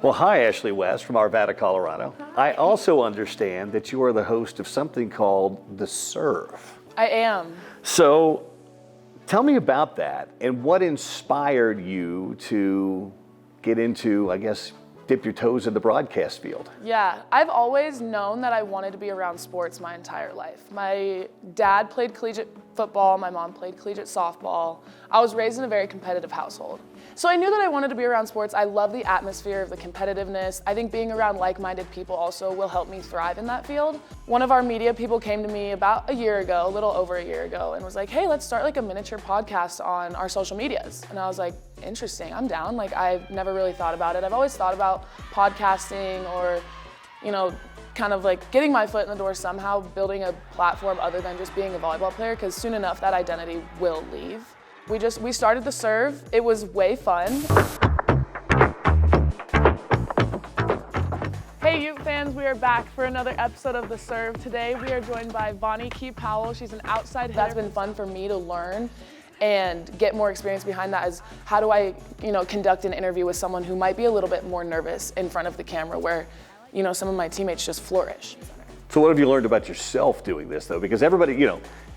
Well, hi, Ashley West from Arvada, Colorado. Hi. I also understand that you are the host of something called The Serve. I am. So tell me about that and what inspired you to get into, I guess, dip your toes in the broadcast field. Yeah, I've always known that I wanted to be around sports my entire life. My dad played collegiate football, my mom played collegiate softball. I was raised in a very competitive household. So I knew that I wanted to be around sports. I love the atmosphere of the competitiveness. I think being around like-minded people also will help me thrive in that field. One of our media people came to me about a year ago, a little over a year ago, and was like, hey, let's start like a miniature podcast on our social medias. And I was like, interesting, I'm down. Like, I've never really thought about it. I've always thought about podcasting or, kind of like getting my foot in the door somehow, building a platform other than just being a volleyball player, because soon enough that identity will leave. We started The Serve. It was way fun. Hey Ute fans, we are back for another episode of The Serve. Today we are joined by Vonnie Key Powell. She's an outside hitter. That's been fun for me to learn and get more experience behind that is how do I, conduct an interview with someone who might be a little bit more nervous in front of the camera where, some of my teammates just flourish. So what have you learned about yourself doing this though? Because everybody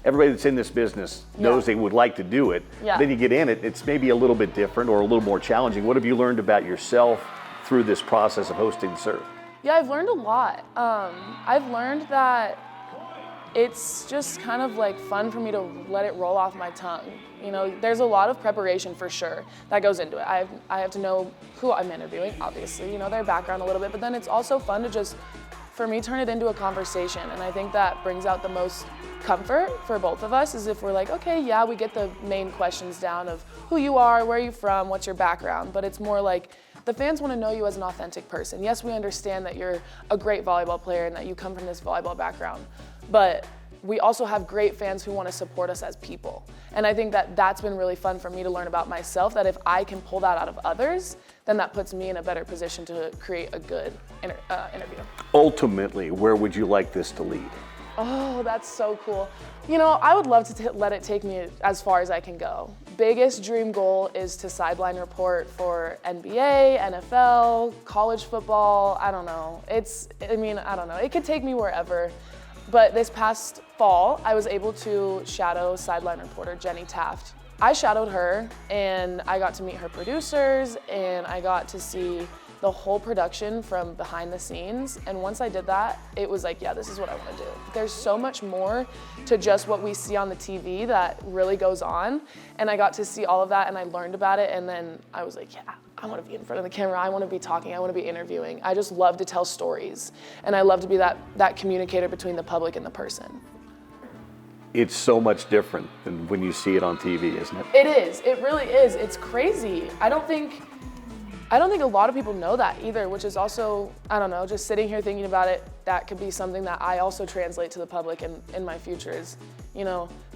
that's in this business knows they would like to do it. Yeah. Then you get in it, it's maybe a little bit different or a little more challenging. What have you learned about yourself through this process of hosting The Serve? Yeah, I've learned a lot. I've learned that it's just kind of like fun for me to let it roll off my tongue. There's a lot of preparation for sure that goes into it. I have to know who I'm interviewing, obviously, their background a little bit, but then it's also fun to just, for me, turn it into a conversation. And I think that brings out the most comfort for both of us is if we're like, okay, yeah, we get the main questions down of who you are, where are you from, what's your background, but it's more like, the fans want to know you as an authentic person. Yes, we understand that you're a great volleyball player and that you come from this volleyball background, but we also have great fans who want to support us as people. And I think that that's been really fun for me to learn about myself, that if I can pull that out of others, then that puts me in a better position to create a good interview. Ultimately, where would you like this to lead? Oh, that's so cool. I would love to let it take me as far as I can go. Biggest dream goal is to sideline report for NBA, NFL, college football. I don't know. I don't know. It could take me wherever. But this past fall, I was able to shadow sideline reporter Jenny Taft. I shadowed her and I got to meet her producers and I got to see the whole production from behind the scenes. And once I did that, it was like, yeah, this is what I want to do. There's so much more to just what we see on the TV that really goes on. And I got to see all of that and I learned about it. And then I was like, yeah, I want to be in front of the camera. I want to be talking. I want to be interviewing. I just love to tell stories. And I love to be that communicator between the public and the person. It's so much different than when you see it on TV, isn't it? It is. It really is. It's crazy. I don't think a lot of people know that either, which is also, I don't know, just sitting here thinking about it, that could be something that I also translate to the public in my future is,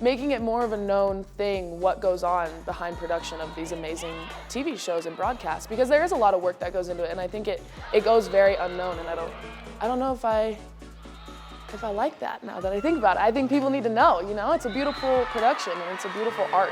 making it more of a known thing what goes on behind production of these amazing TV shows and broadcasts, because there is a lot of work that goes into it, and I think it goes very unknown, and I don't know if I like that now that I think about it. I think people need to know, it's a beautiful production and it's a beautiful art.